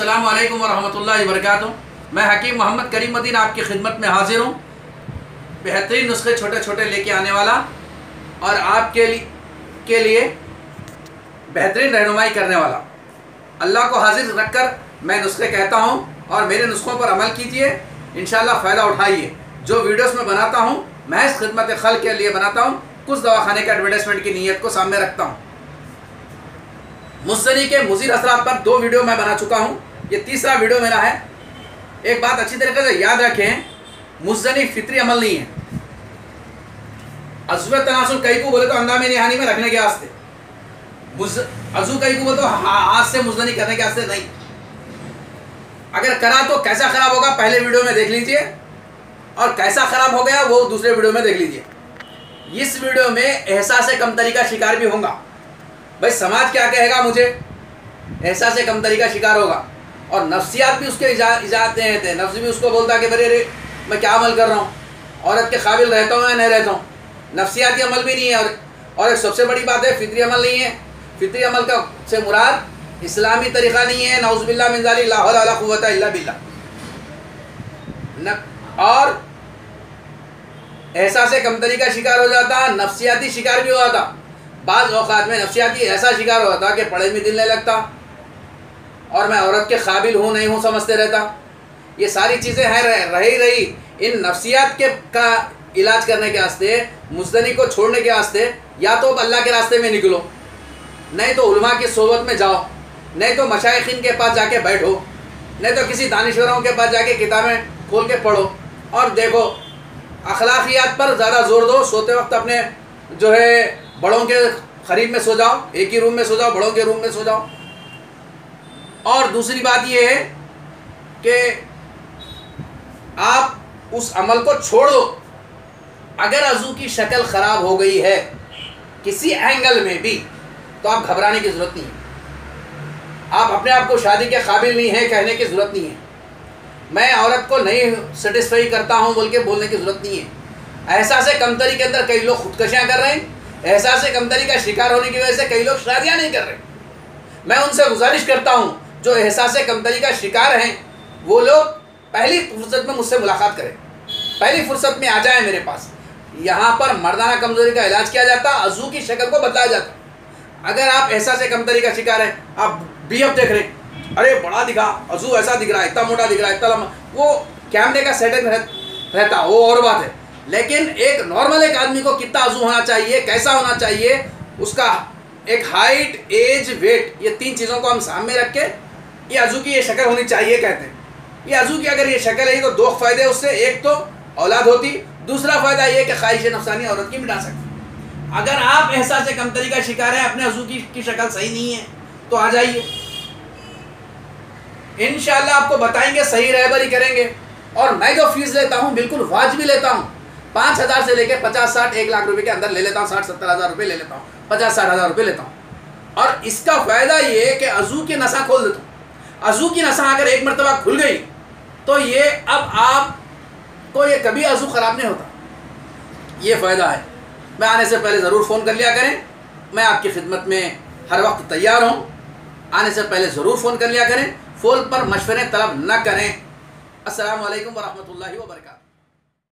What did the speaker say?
السلام علیکم ورحمۃ اللہ وبرکاتہ۔ میں حکیم محمد کریم الدین آپ کی خدمت میں حاضر ہوں، بہترین نسخے چھوٹے چھوٹے لے کے آنے والا اور آپ کے لیے بہترین رہنمائی کرنے والا۔ اللہ کو حاضر رکھ کر میں نسخے کہتا ہوں اور میرے نسخوں پر عمل کیجئے، انشاءاللہ فائدہ اٹھائیے۔ جو ویڈیوز میں بناتا ہوں محض خدمت خلق کے لیے بناتا ہوں، کچھ دواخانے کے ایڈورٹائزمنٹ کی نیت کو سامنے رکھتا ہوں۔ مزدنی کے مضر اثرات پر 2 ویڈیو میں بنا چکا ہوں، یہ تیسرا ویڈیو میرا ہے۔ ایک بات اچھی طریقے سے یاد رکھیں، مزدنی فطری عمل نہیں ہے۔ عضو تناسل کئی کو بولے تو اندام نہانی میں رکھنے کے واسطے، عضو کئی کو بولے تو ہاتھ سے مزدنی کرنے کے واسطے نہیں۔ اگر کرا تو کیسا خراب ہوگا پہلے ویڈیو میں دیکھ لیجئے، اور کیسا خراب ہو گیا وہ دوسرے ویڈیو میں دیکھ لیجئے۔ اس ویڈیو میں احساس کمتری کا شکار بھی ہوں گا۔ بھائی سماج کیا کہے گا، مجھے احساس کمتری کا شکار ہوگا، اور نفسیات بھی اس کے اجازت نہیں تھے۔ نفس بھی اس کو بولتا کہ برے میں کیا عمل کر رہا ہوں، عورت کے قابل رہتا ہوں یا نہیں رہتا ہوں۔ نفسیاتی عمل بھی نہیں ہے، اور ایک سب سے بڑی بات ہے فطری عمل نہیں ہے۔ فطری عمل کا سے مراد اسلامی طریقہ نہیں ہے، نعوذ باللہ من ذالک، لا حول ولا قوۃ الا باللہ۔ اور احساس کمتری کا شکار ہو جاتا، نفسیاتی شکار بھی ہوا تھا۔ بعض اوقات میں نفسیاتی ایسا شکار ہوا تھا کہ پڑھے میں دل نہیں لگتا، اور میں عورت کے قابل ہوں نہیں ہوں سمجھتے رہتا۔ یہ ساری چیزیں ہیں رہی ان نفسیات کا علاج کرنے کے واسطے، مزدنی کو چھوڑنے کے واسطے یا تو اللہ کے راستے میں نکلو، نہیں تو علماء کی صحبت میں جاؤ، نہیں تو مشائخین کے پاس جا کے بیٹھو، نہیں تو کسی دانشوروں کے پاس جا کے کتابیں کھول کے پڑھو اور دیکھو۔ اخلاقیات پر زیادہ زور دو، سوتے وقت اپنے جو ہے بڑوں کے قریب میں سو جاؤ، ایک ہی روم میں سو جاؤ، بڑوں کے روم میں سو جاؤ۔ اور دوسری بات یہ ہے کہ آپ اس عمل کو چھوڑ دو۔ اگر عضو کی شکل خراب ہو گئی ہے کسی اینگل میں بھی تو آپ گھبرانے کی ضرورت نہیں ہے۔ آپ اپنے آپ کو شادی کے قابل نہیں ہے کہنے کی ضرورت نہیں ہے۔ میں عورت کو نہیں سیٹسفائی کرتا ہوں بول کے بولنے کی ضرورت نہیں ہے۔ احساس کمتری کے اندر کئی لوگ خودکشیاں کر رہے ہیں، احساس کمتری کا شکار ہونے کی وجہ سے کئی لوگ شادیاں نہیں کر رہے۔ میں ان سے گزارش کرتا ہوں جو احساس کمتری کا شکار ہیں، وہ لوگ پہلی فرصت میں مجھ سے ملاقات کریں، پہلی فرصت میں آ جائیں میرے پاس۔ یہاں پر مردانہ کمزوری کا علاج کیا جاتا، عضو کی شکل کو بدلایا جاتا۔ اگر آپ احساس کمتری کا شکار ہیں، آپ بی ایف دیکھ رہے ہیں، ارے بڑا دکھا، عضو ایسا دکھ رہا ہے، اتنا موٹا دکھ رہا ہے، اتنا لمبا، وہ کیمرے کا سیٹ رہتا، وہ اور بات ہے۔ لیکن ایک نارمل ایک آدمی کو کتنا عضو ہونا چاہیے، کیسا ہونا چاہیے، اس کا ایک ہائٹ، ایج، ویٹ، یہ 3 چیزوں کو ہم سامنے رکھ کے یہ عضو کی یہ شکل ہونی چاہیے کہتے ہیں۔ یہ عضو کی اگر یہ شکل ہے تو 2 فائدے اس سے، ایک تو اولاد ہوتی، دوسرا فائدہ یہ کہ خواہش نفسانی عورت کی مٹا سکتی۔ اگر آپ احساس کمتری کا شکار ہیں، اپنے عضو کی شکل صحیح نہیں ہے تو آ جائیے، انشاءاللہ آپ کو بتائیں گے، صحیح رہبری کریں گے۔ اور میں جو فیس لیتا ہوں بالکل واجبی لیتا ہوں، 5,000 سے لے کے 50، 60، 1 لاکھ روپے کے اندر لے لیتا ہوں، 60، 70 ہزار روپے لے لیتا ہوں، 50، 60 ہزار روپے لیتا ہوں۔ اور اس کا فائدہ یہ ہے کہ عضو کی نساں کھول دیتا ہوں۔ عضو کی نساں اگر ایک مرتبہ کھل گئی تو یہ اب آپ کو یہ کبھی عضو خراب نہیں ہوتا، یہ فائدہ ہے۔ میں آنے سے پہلے ضرور فون کر لیا کریں، میں آپ کی خدمت میں ہر وقت تیار ہوں۔ آنے سے پہلے ضرور فون کر لیا کریں، فون پر مشورے طلب نہ کریں۔ السلام علیکم ورحمۃ اللہ وبرکاتہ۔